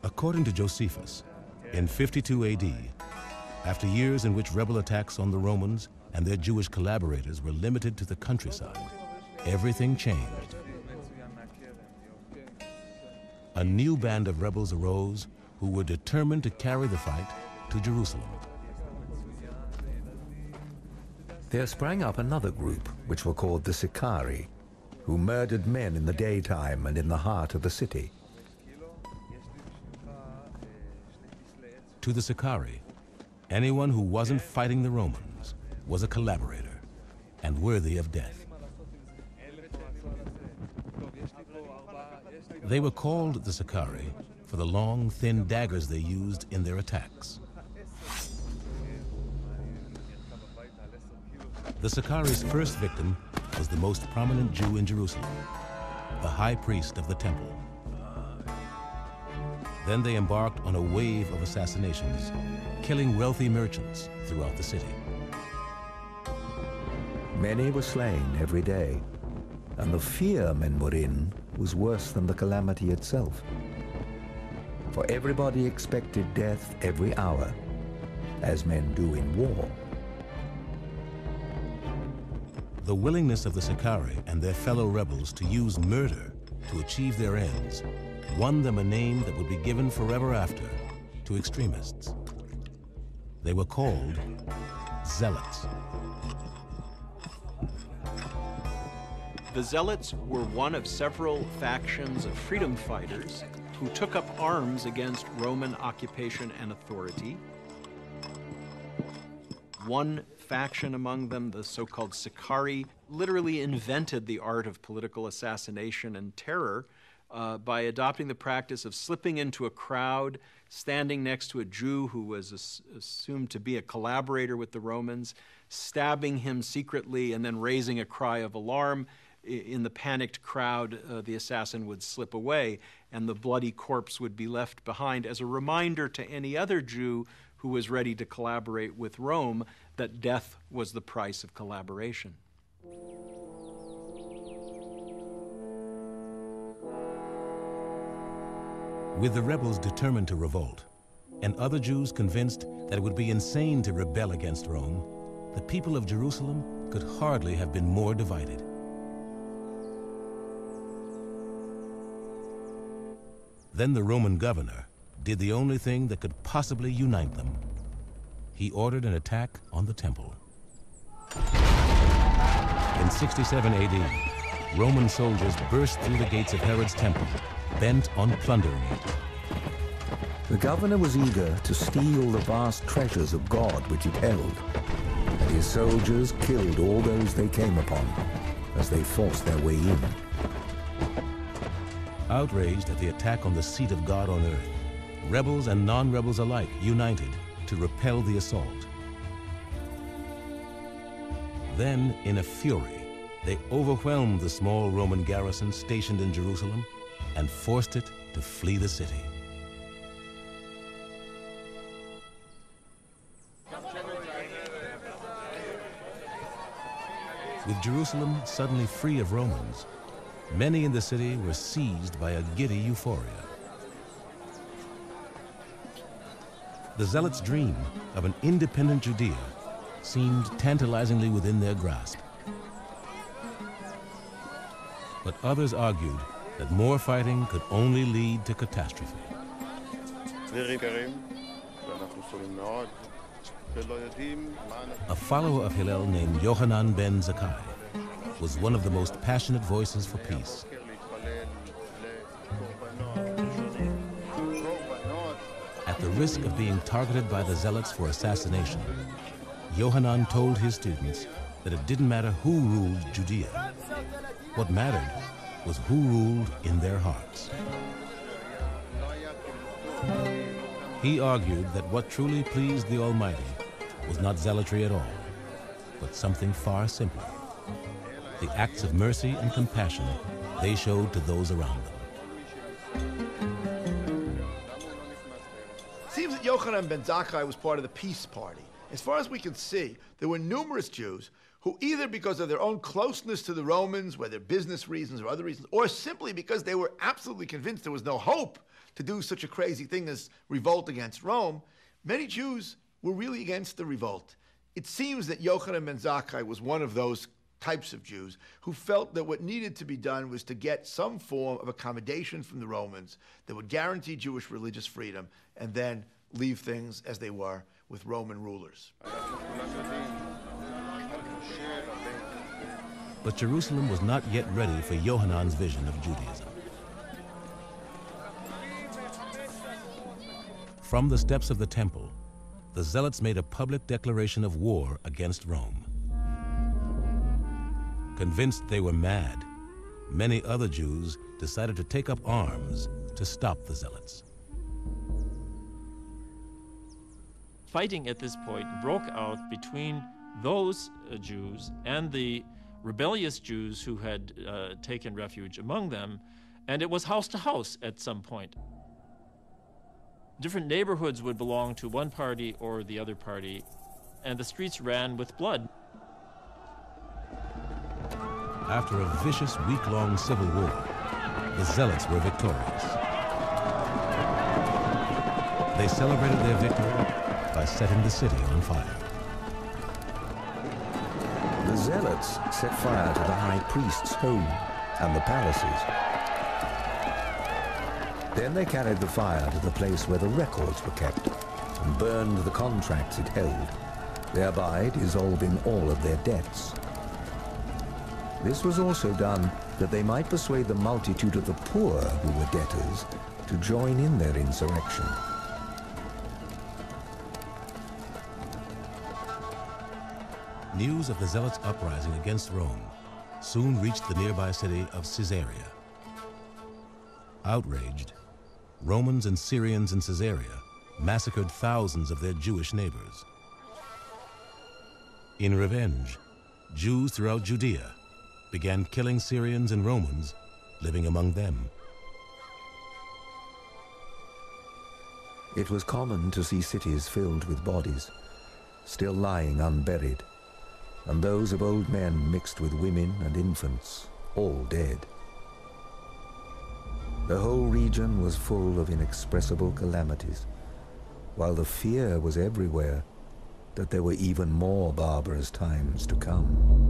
According to Josephus, in 52 AD, after years in which rebel attacks on the Romans and their Jewish collaborators were limited to the countryside, everything changed. A new band of rebels arose who were determined to carry the fight to Jerusalem. There sprang up another group, which were called the Sicarii, who murdered men in the daytime and in the heart of the city. To the Sicarii, anyone who wasn't fighting the Romans was a collaborator and worthy of death. They were called the Sicarii for the long, thin daggers they used in their attacks. The Sicarii's first victim was the most prominent Jew in Jerusalem, the high priest of the temple. Then they embarked on a wave of assassinations, killing wealthy merchants throughout the city. Many were slain every day, and the fear men were in was worse than the calamity itself. For everybody expected death every hour, as men do in war. The willingness of the Sicarii and their fellow rebels to use murder to achieve their ends won them a name that would be given forever after to extremists. They were called Zealots. The Zealots were one of several factions of freedom fighters who took up arms against Roman occupation and authority. One faction among them, the so-called Sicarii, literally invented the art of political assassination and terror by adopting the practice of slipping into a crowd, standing next to a Jew who was assumed to be a collaborator with the Romans, stabbing him secretly, and then raising a cry of alarm. In the panicked crowd, the assassin would slip away, and the bloody corpse would be left behind as a reminder to any other Jew who was ready to collaborate with Rome that death was the price of collaboration. With the rebels determined to revolt, and other Jews convinced that it would be insane to rebel against Rome, the people of Jerusalem could hardly have been more divided. Then the Roman governor did the only thing that could possibly unite them. He ordered an attack on the temple. In 67 AD, Roman soldiers burst through the gates of Herod's temple, bent on plundering it. The governor was eager to steal the vast treasures of God which it held, and his soldiers killed all those they came upon as they forced their way in. Outraged at the attack on the seat of God on earth, rebels and non-rebels alike united to repel the assault. Then, in a fury, they overwhelmed the small Roman garrison stationed in Jerusalem and forced it to flee the city. With Jerusalem suddenly free of Romans, many in the city were seized by a giddy euphoria. The Zealots' dream of an independent Judea seemed tantalizingly within their grasp. But others argued that more fighting could only lead to catastrophe. A follower of Hillel named Yohanan ben Zakkai was one of the most passionate voices for peace. At the risk of being targeted by the Zealots for assassination, Yohanan told his students that it didn't matter who ruled Judea. What mattered was who ruled in their hearts. He argued that what truly pleased the Almighty was not zealotry at all, but something far simpler: the acts of mercy and compassion they showed to those around them. It seems that Yohanan ben Zakkai was part of the peace party. As far as we can see, there were numerous Jews who who either because of their own closeness to the Romans, whether business reasons or other reasons, or simply because they were absolutely convinced there was no hope to do such a crazy thing as revolt against Rome, many Jews were really against the revolt. It seems that Yochanan ben Zakkai was one of those types of Jews who felt that what needed to be done was to get some form of accommodation from the Romans that would guarantee Jewish religious freedom and then leave things as they were with Roman rulers. But Jerusalem was not yet ready for Yohanan's vision of Judaism. From the steps of the temple, the Zealots made a public declaration of war against Rome. Convinced they were mad, many other Jews decided to take up arms to stop the Zealots. Fighting at this point broke out between those Jews and the rebellious Jews who had taken refuge among them, and it was house to house at some point. Different neighborhoods would belong to one party or the other party, and the streets ran with blood. After a vicious week-long civil war, the Zealots were victorious. They celebrated their victory by setting the city on fire. The Zealots set fire to the high priest's home and the palaces. Then they carried the fire to the place where the records were kept and burned the contracts it held, thereby dissolving all of their debts. This was also done that they might persuade the multitude of the poor who were debtors to join in their insurrection. News of the Zealots' uprising against Rome soon reached the nearby city of Caesarea. Outraged, Romans and Syrians in Caesarea massacred thousands of their Jewish neighbors. In revenge, Jews throughout Judea began killing Syrians and Romans living among them. It was common to see cities filled with bodies, still lying unburied, and those of old men mixed with women and infants, all dead. The whole region was full of inexpressible calamities, while the fear was everywhere that there were even more barbarous times to come.